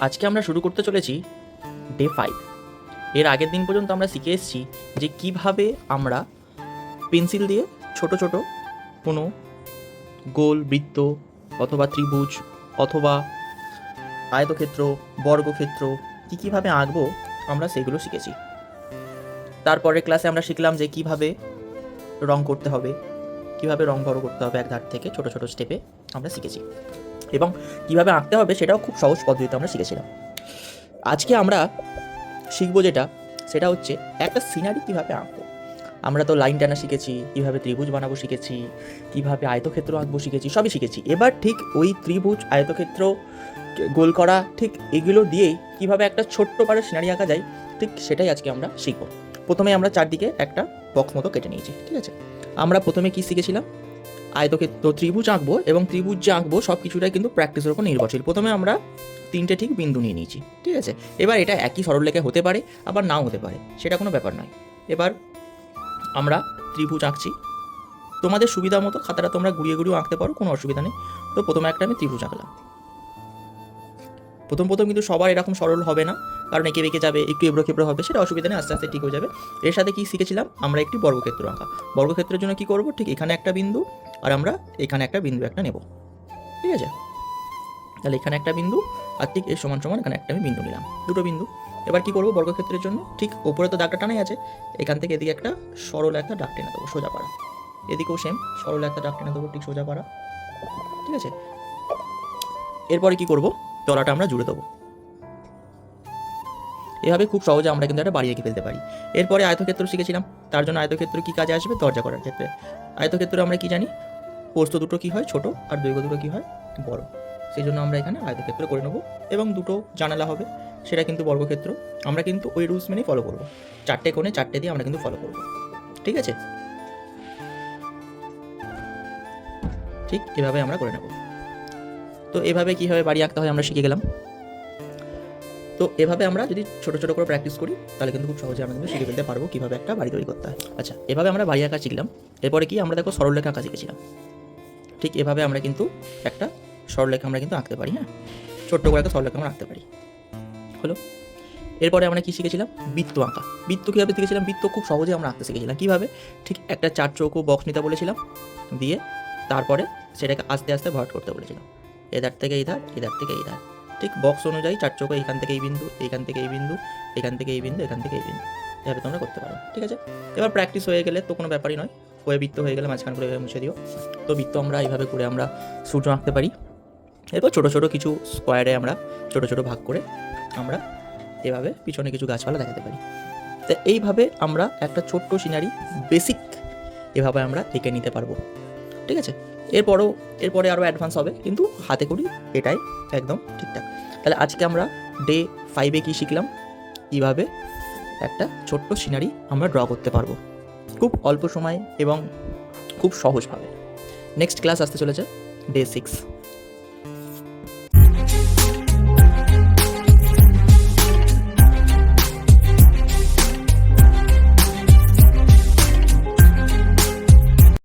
আজকে আমরা শুরু করতে চলেছি ডে 5। এর আগের দিন পর্যন্ত আমরা শিখে এসেছি যে কিভাবে আমরা পেন্সিল দিয়ে ছোট ছোট কোনো গোল, বৃত্ত অথবা ত্রিভুজ অথবা আয়তক্ষেত্র, বর্গক্ষেত্র কীভাবে আঁকবো আমরা সেগুলো শিখেছি। তারপরের ক্লাসে আমরা শিখলাম যে কিভাবে রং করতে হবে, কিভাবে রং বড় করতে হবে, এক ধার থেকে ছোট ছোট স্টেপে আমরা শিখেছি, এবং কিভাবে আঁকতে হবে সেটাও খুব সহজ পদ্ধতিতে আমরা শিখেছিলাম। আজকে আমরা শিখবো সেটা হচ্ছে একটা সিনারি কীভাবে আঁকবো। আমরা তো লাইন টানা শিখেছি, কীভাবে ত্রিভুজ বানাবো শিখেছি, কীভাবে আয়তক্ষেত্র আঁকবো শিখেছি, সবই শিখেছি। এবার ঠিক ওই ত্রিভুজ, আয়তক্ষেত্র, গোল করা, ঠিক এগুলো দিয়েই কীভাবে একটা ছোট্ট পারে সিনারি আঁকা যায়, ঠিক সেটাই আজকে আমরা শিখবো। প্রথমে আমরা চারদিকে একটা বক্স মতো কেটে নিয়েছি, ঠিক আছে। আমরা প্রথমে কি শিখেছিলাম, আয়তক্ষেত্র, ত্রিভুজ আঁকবো, এবং ত্রিভুজ যে আঁকবো সব কিছুটাই কিন্তু প্র্যাকটিসের উপর নির্ভরশীল। প্রথমে আমরা 3টে ঠিক বিন্দু নিয়ে নিয়েছি, ঠিক আছে। এবার এটা একই সরলরেখা হতে পারে, আবার নাও হতে পারে, সেটা কোনো ব্যাপার নয়। এবার আমরা ত্রিভুজ আঁকছি, তোমাদের সুবিধা মতো খাতাটা তোমরা ঘুরিয়ে ঘুরিয়ে আঁকতে পারো, কোনো অসুবিধা নেই। তো প্রথমে একটা আমি ত্রিভুজ আঁকলাম। প্রথম কিন্তু সবার এরকম সরল হবে না, কারণ এঁকে বেঁকে যাবে, একটু এবড়ো খেবড়ো হবে, সেটা অসুবিধা নেই, আস্তে আস্তে ঠিক হয়ে যাবে। এর সাথে কি শিখেছিলাম আমরা, একটি বর্গক্ষেত্র আঁকা। বর্গক্ষেত্রের জন্য কি করব, ঠিক এখানে একটা বিন্দু, আর আমরা এখানে একটা বিন্দু একটা নেব, ঠিক আছে। তাহলে এখানে একটা বিন্দু, আর ঠিক এর সমান সমান এখানে একটা আমি বিন্দু নিলাম, দুটো বিন্দু। এবার কি করব, বর্গক্ষেত্রের জন্য ঠিক ওপরে তো দাগটা টানাই আছে, এখান থেকে এদিকে একটা সরল একটা দাগ টেনে দেবো, সোজা পাড়া। এদিকেও সেম সরল একটা দাগ টেনে দেবো, ঠিক সোজা পাড়া, ঠিক আছে। এরপরে কি করব, তলাটা আমরা জুড়ে দেবো। এভাবে খুব সহজে আমরা কিন্তু একটা বাড়ি এঁকে ফেলতে পারি। এরপরে আয়তক্ষেত্র শিখেছিলাম, তার জন্য আয়তক্ষেত্র কি কাজে আসবে, দরজা করার ক্ষেত্রে। আয়তক্ষেত্র আমরা কি জানি, প্রস্থ দুটো কি হয় ছোট, আর দৈর্ঘ্য দুটো কি হয় বড়, সেই জন্য আমরা এখানে আয়তক্ষেত্র করে নেবো, এবং দুটো জানালা হবে, সেটা কিন্তু বর্গক্ষেত্র। আমরা কিন্তু ওই রুলস মেনেই ফলো করবো, 4টে কোণে 4টে দিয়ে আমরা কিন্তু ফলো করবো, ঠিক আছে। ঠিক এভাবে আমরা করে নেব। তো এভাবে কীভাবে বাড়ি আঁকতে হয় আমরা শিখে গেলাম। তো এভাবে আমরা যদি ছোটো ছোটো করে প্র্যাকটিস করি, তাহলে কিন্তু খুব সহজে আমরা কিন্তু শিখে ফেলতে পারবো কীভাবে একটা বাড়ি তৈরি করতে হয়। আচ্ছা, এভাবে আমরা বাড়ি আঁকা শিখলাম। এরপরে কি আমরা দেখো সরলরেখা আঁকা শিখেছিলাম। ঠিক এভাবে আমরা কিন্তু একটা সরলরেখা আমরা কিন্তু আঁকতে পারি, হ্যাঁ, ছোট্ট করে একটা সরলরেখা আমরা আঁকতে পারি, হলো। এরপরে আমরা কি শিখেছিলাম, বৃত্ত আঁকা। বৃত্ত কীভাবে শিখেছিলাম, বৃত্ত খুব সহজে আমরা আঁকতে শিখেছিলাম। কীভাবে, ঠিক একটা 4 চৌকো বক্স নিতে বলেছিলাম, দিয়ে তারপরে সেটাকে আস্তে আস্তে ভরাট করতে বলেছিলাম, এধার থেকে এই ধার, এধার থেকে এই ধার, ঠিক বক্স অনুযায়ী 4 চৌকো, এইখান থেকে এই বিন্দু, এইখান থেকে এই বিন্দু, এখান থেকে এই বিন্দু, এখান থেকে এই বিন্দু, এভাবে তোমরা করতে পারো, ঠিক আছে। এবার প্র্যাকটিস হয়ে গেলে তো কোনো ব্যাপারই নয়, হয়ে বৃত্ত হয়ে গেলে মাঝখান করে মুছে দিও। তো বৃত্ত আমরা এইভাবে করে আমরা সূর্য আঁকতে পারি। এরপর ছোটো ছোটো কিছু স্কোয়ারে আমরা ছোটো ছোটো ভাগ করে আমরা এভাবে পিছনে কিছু গাছপালা দেখাতে পারি। তো এইভাবে আমরা একটা ছোট্ট সিনারি বেসিক এভাবে আমরা এঁকে নিতে পারবো, ঠিক আছে। এরপরে আরও অ্যাডভান্স হবে, কিন্তু হাতে করি এটাই একদম ঠিকঠাক। তাহলে আজকে আমরা ডে 5-এ কী শিখলাম, কীভাবে একটা ছোট্ট সিনারি আমরা ড্র করতে পারবো খুব অল্প সময় এবং খুব সহজভাবে। নেক্সট ক্লাস আসতে চলেছে ডে 6।